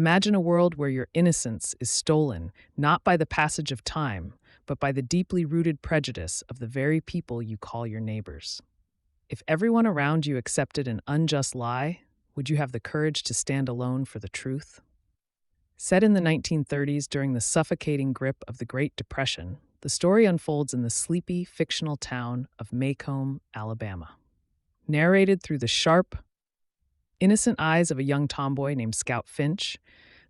Imagine a world where your innocence is stolen, not by the passage of time, but by the deeply rooted prejudice of the very people you call your neighbors. If everyone around you accepted an unjust lie, would you have the courage to stand alone for the truth? Set in the 1930s during the suffocating grip of the Great Depression, the story unfolds in the sleepy, fictional town of Macomb, Alabama. Narrated through the sharp, innocent eyes of a young tomboy named Scout Finch,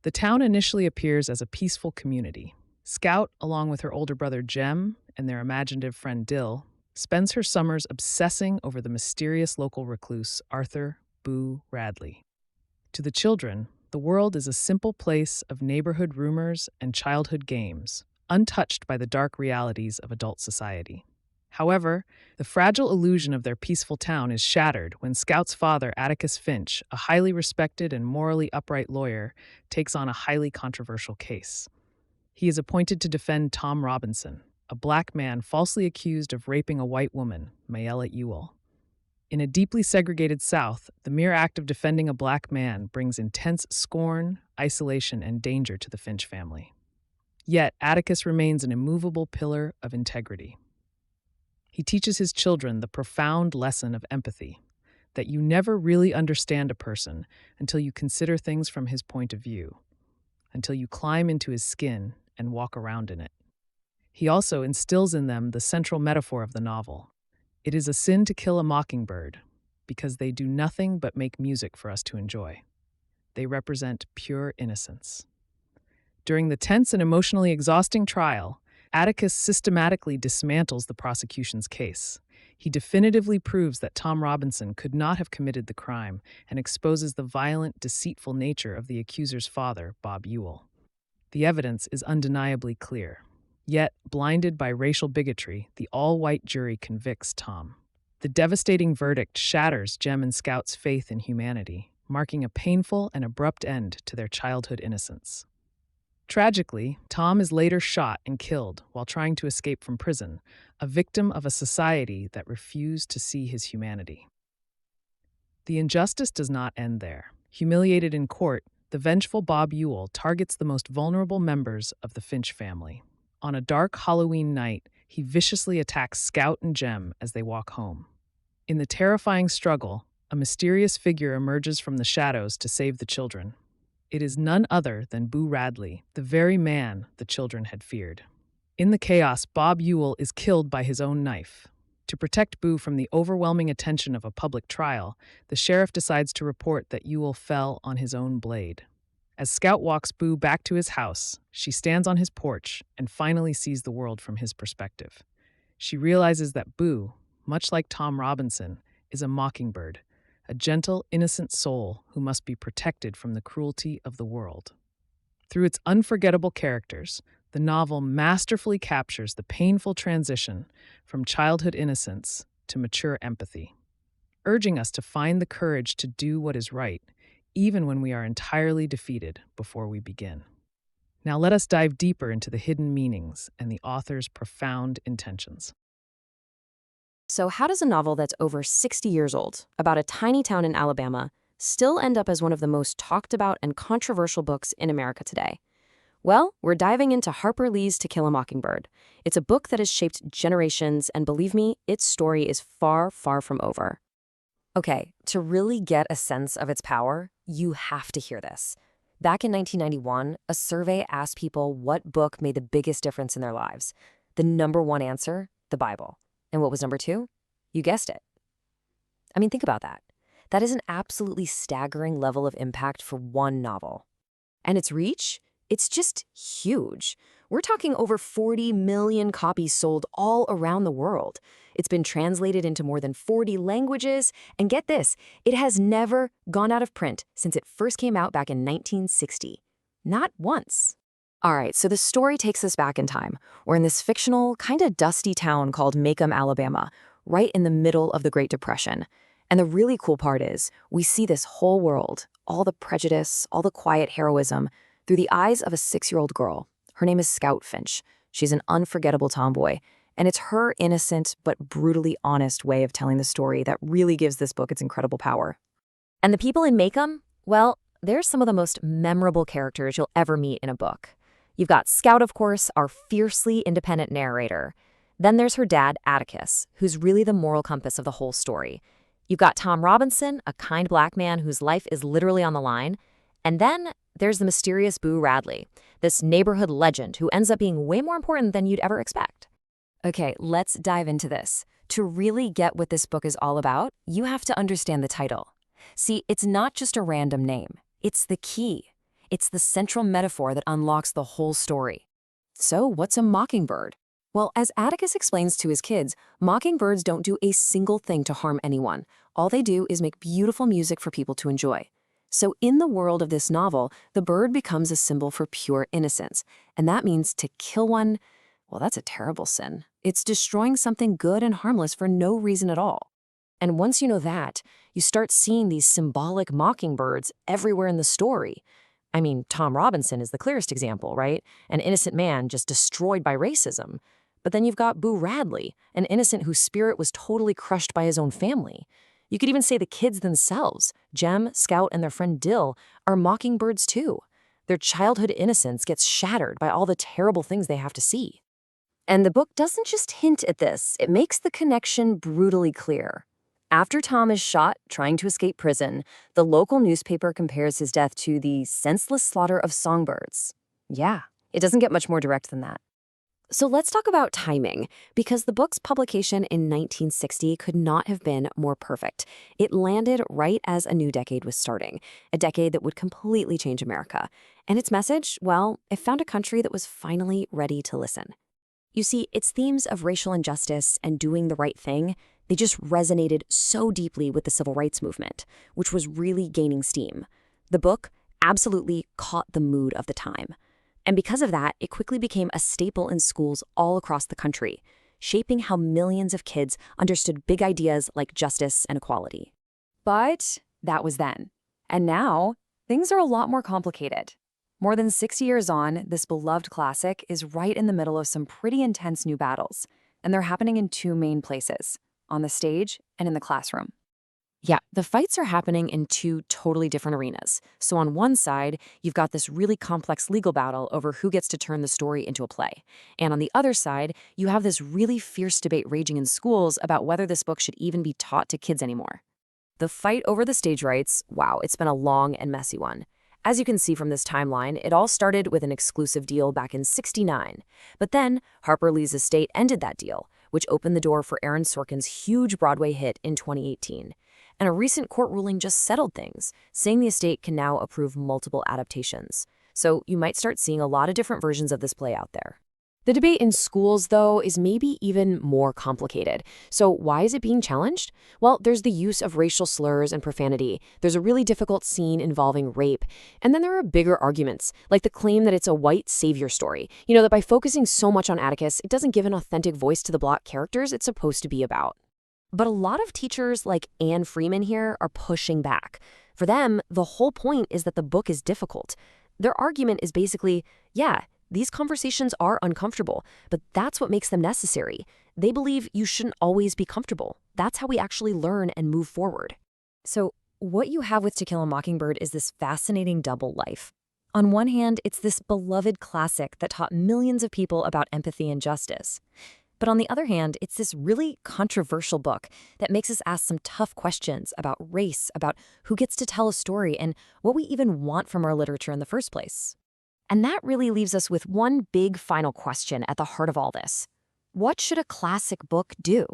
the town initially appears as a peaceful community. Scout, along with her older brother Jem and their imaginative friend Dill, spends her summers obsessing over the mysterious local recluse Arthur Boo Radley. To the children, the world is a simple place of neighborhood rumors and childhood games, untouched by the dark realities of adult society. However, the fragile illusion of their peaceful town is shattered when Scout's father, Atticus Finch, a highly respected and morally upright lawyer, takes on a highly controversial case. He is appointed to defend Tom Robinson, a black man falsely accused of raping a white woman, Mayella Ewell. In a deeply segregated South, the mere act of defending a black man brings intense scorn, isolation, and danger to the Finch family. Yet, Atticus remains an immovable pillar of integrity. He teaches his children the profound lesson of empathy, that you never really understand a person until you consider things from his point of view, until you climb into his skin and walk around in it. He also instills in them the central metaphor of the novel. It is a sin to kill a mockingbird, because they do nothing but make music for us to enjoy. They represent pure innocence. During the tense and emotionally exhausting trial, Atticus systematically dismantles the prosecution's case. He definitively proves that Tom Robinson could not have committed the crime and exposes the violent, deceitful nature of the accuser's father, Bob Ewell. The evidence is undeniably clear. Yet, blinded by racial bigotry, the all-white jury convicts Tom. The devastating verdict shatters Jem and Scout's faith in humanity, marking a painful and abrupt end to their childhood innocence. Tragically, Tom is later shot and killed while trying to escape from prison, a victim of a society that refused to see his humanity. The injustice does not end there. Humiliated in court, the vengeful Bob Ewell targets the most vulnerable members of the Finch family. On a dark Halloween night, he viciously attacks Scout and Jem as they walk home. In the terrifying struggle, a mysterious figure emerges from the shadows to save the children. It is none other than Boo Radley, the very man the children had feared. In the chaos, Bob Ewell is killed by his own knife. To protect Boo from the overwhelming attention of a public trial, the sheriff decides to report that Ewell fell on his own blade. As Scout walks Boo back to his house, she stands on his porch and finally sees the world from his perspective. She realizes that Boo, much like Tom Robinson, is a mockingbird, a gentle, innocent soul who must be protected from the cruelty of the world. Through its unforgettable characters, the novel masterfully captures the painful transition from childhood innocence to mature empathy, urging us to find the courage to do what is right, even when we are entirely defeated before we begin. Now let us dive deeper into the hidden meanings and the author's profound intentions. So how does a novel that's over 60 years old, about a tiny town in Alabama, still end up as one of the most talked about and controversial books in America today? Well, we're diving into Harper Lee's To Kill a Mockingbird. It's a book that has shaped generations, and believe me, its story is far, far from over. Okay, to really get a sense of its power, you have to hear this. Back in 1991, a survey asked people what book made the biggest difference in their lives. The number one answer, the Bible. And what was number two? You guessed it. I mean, think about that. That is an absolutely staggering level of impact for one novel. And its reach? It's just huge. We're talking over 40 million copies sold all around the world. It's been translated into more than 40 languages. And get this, it has never gone out of print since it first came out back in 1960. Not once. All right, so the story takes us back in time. We're in this fictional, kind of dusty town called Macomb, Alabama, right in the middle of the Great Depression. And the really cool part is, we see this whole world, all the prejudice, all the quiet heroism, through the eyes of a 6-year-old girl. Her name is Scout Finch. She's an unforgettable tomboy, and it's her innocent but brutally honest way of telling the story that really gives this book its incredible power. And the people in Macomb? Well, They're some of the most memorable characters you'll ever meet in a book. You've got Scout, of course, our fiercely independent narrator. Then there's her dad, Atticus, who's really the moral compass of the whole story. You've got Tom Robinson, a kind black man whose life is literally on the line. And then there's the mysterious Boo Radley, this neighborhood legend who ends up being way more important than you'd ever expect. Okay, let's dive into this. To really get what this book is all about, you have to understand the title. See, it's not just a random name. It's the key. It's the central metaphor that unlocks the whole story. So, what's a mockingbird? Well, as Atticus explains to his kids, mockingbirds don't do a single thing to harm anyone. All they do is make beautiful music for people to enjoy. So in the world of this novel, the bird becomes a symbol for pure innocence. And that means to kill one, well, that's a terrible sin. It's destroying something good and harmless for no reason at all. And once you know that, you start seeing these symbolic mockingbirds everywhere in the story. I mean, Tom Robinson is the clearest example, right? An innocent man just destroyed by racism. But then you've got Boo Radley, an innocent whose spirit was totally crushed by his own family. You could even say the kids themselves, Jem, Scout, and their friend Dill, are mockingbirds too. Their childhood innocence gets shattered by all the terrible things they have to see. And the book doesn't just hint at this, it makes the connection brutally clear. After Tom is shot trying to escape prison, the local newspaper compares his death to the senseless slaughter of songbirds. Yeah, it doesn't get much more direct than that. So let's talk about timing, because the book's publication in 1960 could not have been more perfect. It landed right as a new decade was starting, a decade that would completely change America. And its message, well, it found a country that was finally ready to listen. You see, its themes of racial injustice and doing the right thing, they just resonated so deeply with the civil rights movement, which was really gaining steam. The book absolutely caught the mood of the time. And because of that, it quickly became a staple in schools all across the country, shaping how millions of kids understood big ideas like justice and equality. But that was then. And now, things are a lot more complicated. More than 6 years on, this beloved classic is right in the middle of some pretty intense new battles, and they're happening in two main places, on the stage and in the classroom. Yeah, the fights are happening in two totally different arenas. So on one side, you've got this really complex legal battle over who gets to turn the story into a play. And on the other side, you have this really fierce debate raging in schools about whether this book should even be taught to kids anymore. The fight over the stage rights, wow, it's been a long and messy one. As you can see from this timeline, it all started with an exclusive deal back in '69. But then, Harper Lee's estate ended that deal, which opened the door for Aaron Sorkin's huge Broadway hit in 2018. And a recent court ruling just settled things, saying the estate can now approve multiple adaptations. So you might start seeing a lot of different versions of this play out there. The debate in schools, though, is maybe even more complicated. So why is it being challenged? Well, there's the use of racial slurs and profanity. There's a really difficult scene involving rape. And then there are bigger arguments, like the claim that it's a white savior story. You know, that by focusing so much on Atticus, it doesn't give an authentic voice to the Black characters it's supposed to be about. But a lot of teachers like Anne Freeman here are pushing back. For them, the whole point is that the book is difficult. Their argument is basically, yeah, these conversations are uncomfortable, but that's what makes them necessary. They believe you shouldn't always be comfortable. That's how we actually learn and move forward. So what you have with To Kill a Mockingbird is this fascinating double life. On one hand, it's this beloved classic that taught millions of people about empathy and justice. But on the other hand, it's this really controversial book that makes us ask some tough questions about race, about who gets to tell a story, and what we even want from our literature in the first place. And that really leaves us with one big final question at the heart of all this. What should a classic book do?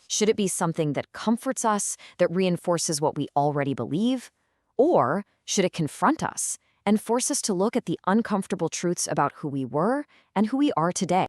Should it be something that comforts us, that reinforces what we already believe? Or should it confront us and force us to look at the uncomfortable truths about who we were and who we are today?